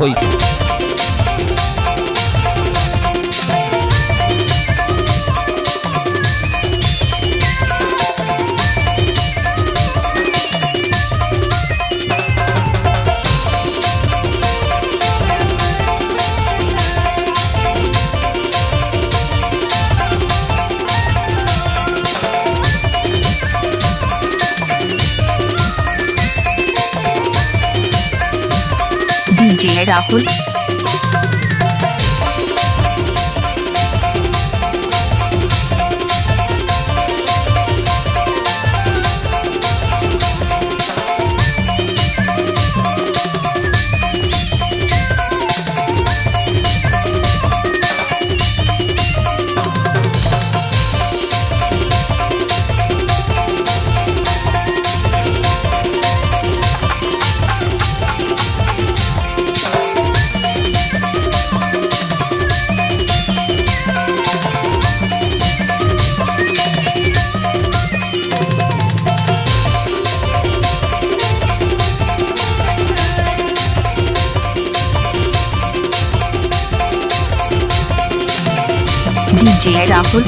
होई DJ Rahul DJ Rahul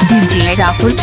DJ Rahul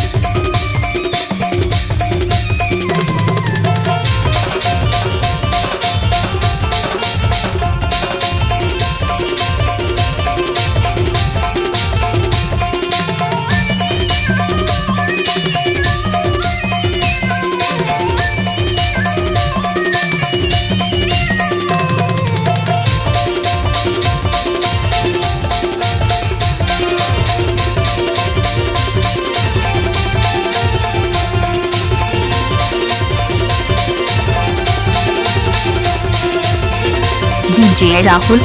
DJ Rahul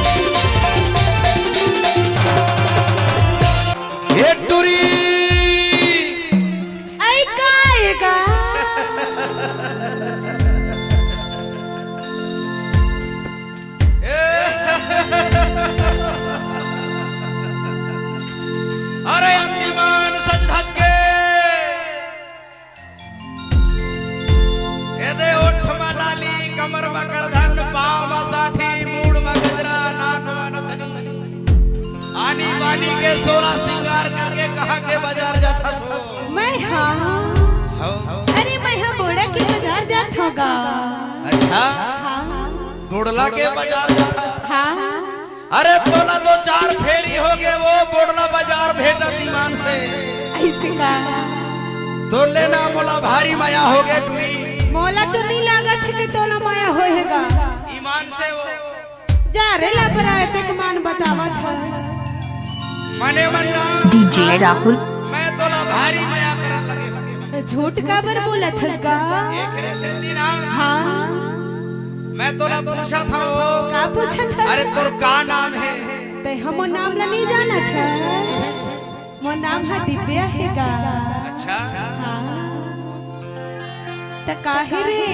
अरे अंतिमान सज धज के एदे ओठ में लाली कमर में करधन पाँव में साठी मूड में गजरा नाक में नथनी आनी वानी के सोला सिंगार करके कहा के बाजार जाता सो मैं अरे मैं बोड़ा के बाजार जात होगा। अच्छा बुढ़ला के बाजार जाता हाँ अरे तोला दो चार फेरी हो गए वो बुढ़ला बाजार भेटा ईमान से ऐसे का तो लेना मोला भारी माया हो गए टूरी मोला तो नहीं लागत है कि तोला माया होएगा ईमान से वो जा रे ला पराए तक मान बतावत है मने मन्ना डीजे राहुल मैं तोला भारी माया करन लगे झूठ का बर बोलत हस का एक रे से दिना हाँ मैं तोला पूछा था वो का पूछा था अरे तोर का नाम है ते हम नाम ला नहीं जाना था मो नाम है दिव्या हैगा। अच्छा हाँ त काहे रे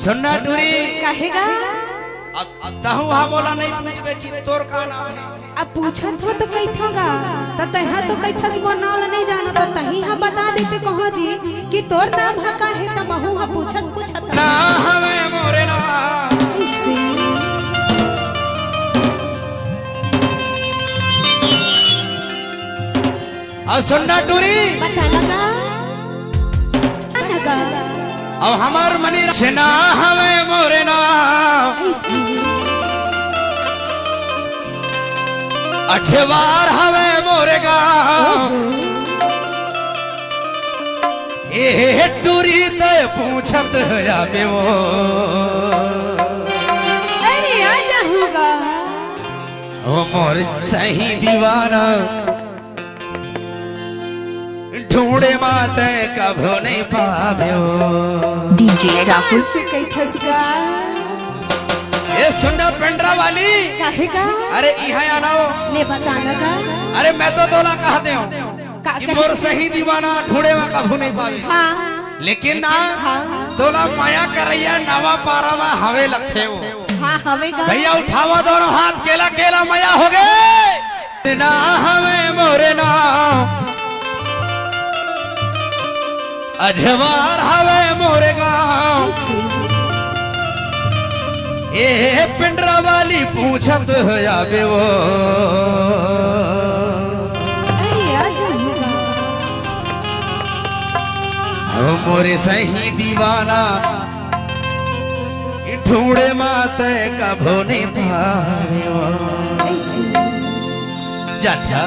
सुनना टूरी काहेगा तहु हा बोला नहीं पूछबे कि तोर का नाम है अब पूछत हो तो कही थोगा तो तहा तो कही थस वो नाम नहीं जाना तो तही हा बता देते कहो जी कि तोर नाम हा का है त बहु हा पूछत ना हमें मोरे ना ऐसे अब सुनना टूरी बता लगा अब हमार मनी सेना हमें मोरे ना अच्छे बार हमें मोरेगा ये टूरी ते पूछत या वो अरे आ जाऊंगा वो मोर सही दीवाना ढूंढे माते कभो नहीं पाव्यो डीजे राहुल से कई थसगा ये सुनना पेंड्रा वाली काहेगा अरे यहाँ आना हो ले बताना का अरे मैं तो तोला कहते हूँ का- कि मोर सही दीवाना ढूंढे में कभू नहीं पावे। हाँ लेकिन ना तोला माया करैया नवा पारा में हवे लगते हो। हाँ हवेगा भैया उठावा दोनों हाथ, केला केला माया हो गए ना हमें मोरे ना अजवार हवे मोरे गाँव। ए पिंडरा वाली पूछत हो जावे वो अरे आ जाऊंगा हो मोरे सही दीवाना ढूंढे माते कभो नहीं पावे वो। जाता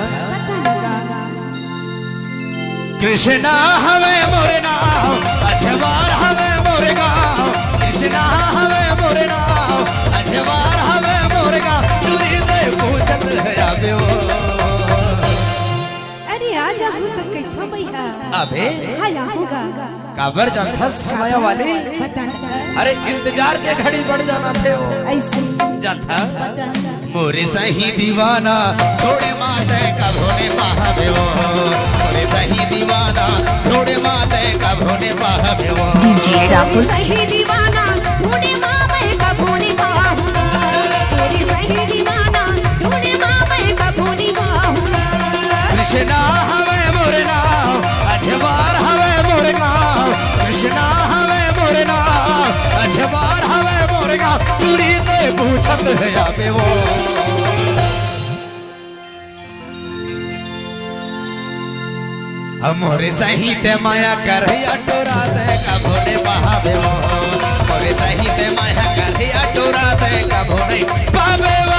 कृष्णा हमें मोरे नाम अजवार हमें मोरे गाँव। कृष्णा हमें मोरे नाम अजवार हमें मोरे गाँव। चूरी दे पूछत है आवे वो। अरे आ जाऊँ तो कैथो भैया अबे हाँ आऊंगा काबर जानता माया वाली। बता अरे इंतजार के घड़ी बढ़ जाना थे वो। ऐसे जाता बता मोरे सही दीवाना थोड़े माते कभो ने पावे वो। मोरे सही दीवाना थोड़े माते कभो ने पावे वो। डीजे राहुल सही दीवाना ढूंढे माँ मैं कभू नहीं पाऊंगा। तेरी सही दीवाना ढूंढे माँ मैं कभू नहीं पाऊंगा। कृष्णा हमें मोरे नाम अजवार हमें मोरे गाँव। कृष्णा हमें मोरे नाम अजवार हमें मोरे गाँव। चूड़ी दे पूछत है आवे वो। मोरे सही ते माया करैया टोरा दे कभो ने बहावे वो। मोरे सही ते माया करैया टोरा दे कभो नहीं पावे वो।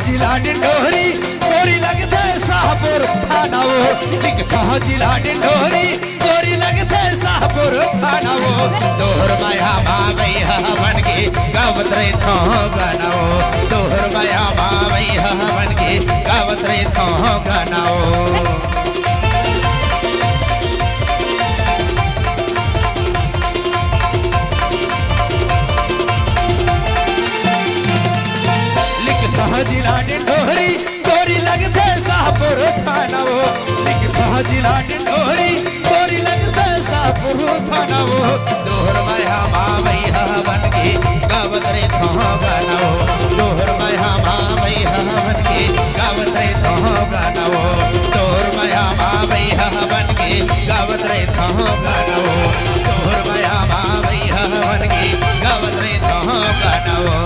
जिला डिंडोरी गोरी लगते शाहपुर थाना वो। लिखा जिला डिंडोरी गोरी लगते शाहपुर थाना वो। दोहर माया मावई बन के गावत रे थो गाना वो। दोहर माया मावई बन के गावत रे थो गाना वो। जिला डिंडोरी गोरी लगते शाहपुर थाना वो। लिखा जिला डिंडोरी गोरी लगते शाहपुर थाना वो। दोहर माया मावई बन के गावत रे थो गाना वो। दोहर माया मावई बन के गावत रे थो गाना वो। दोहर माया मावई बन के गावत रे थो गाना वो। दोहर माया मावई बन के गावत रे थो गाना वो।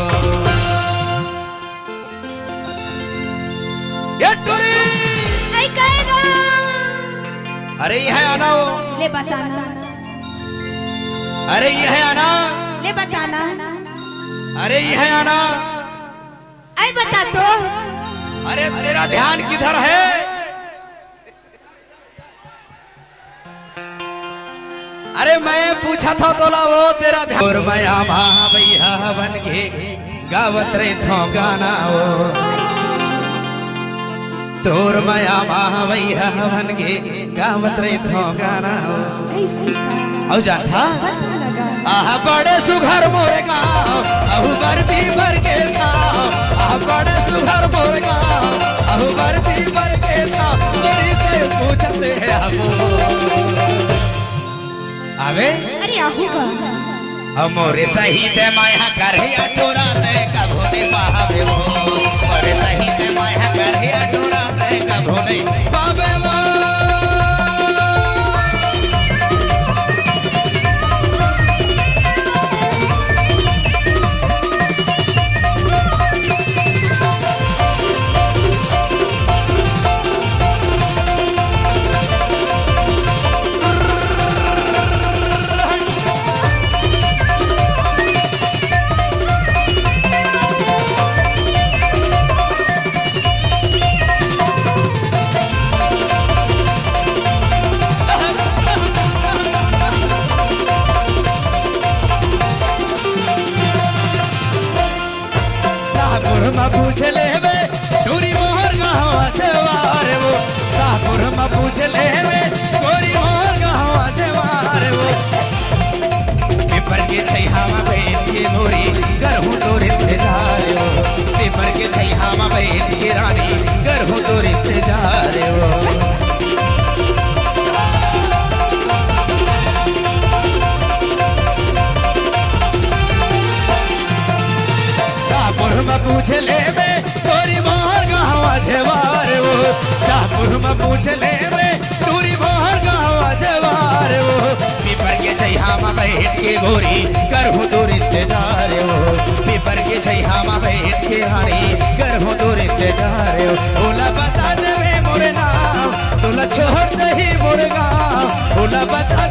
अरे यह आना हो। ले बताना अरे यह आना। ले बताना अरे यह आना। आई बता तो अरे तेरा ध्यान किधर है। अरे मैं पूछा था तोला वो तेरा ध्यान। और माया भैया बन के गावत रे थो गाना वो। तोर माया भैया बन के गावत रे थो गाना वो। औ जाता आह बड़े सुघर मोरे गाँव अहु बरती भर के छाव। आह बड़े सुघर मोरे गाँव अहु बरती भर के छाव। गोरी ते पूछते है आबो आवे। अरे आहूगा मोरे सही ते माया करैया टोरा ते कभो ने पावे वो। मोरे सही ते माया करैया टोरा ते कभो नहीं पावे वो। बैठ के रानी कर हो तो इंतजार वो। शाहपुर में पूछ ले में तोरी मोहर गाँव जेवार वो। शाहपुर में पूछ ले में तोरी मोहर गाँव जेवार वो। पीपर के छैया में बैठ के गोरी कर हो दूर इंतजार वो। पीपर के छैया में बैठ के रानी कर हो दूर इंतजार वो। बोला बता दे मोरे नाम तोला छोड़ दही मोर गाँव। बोला बता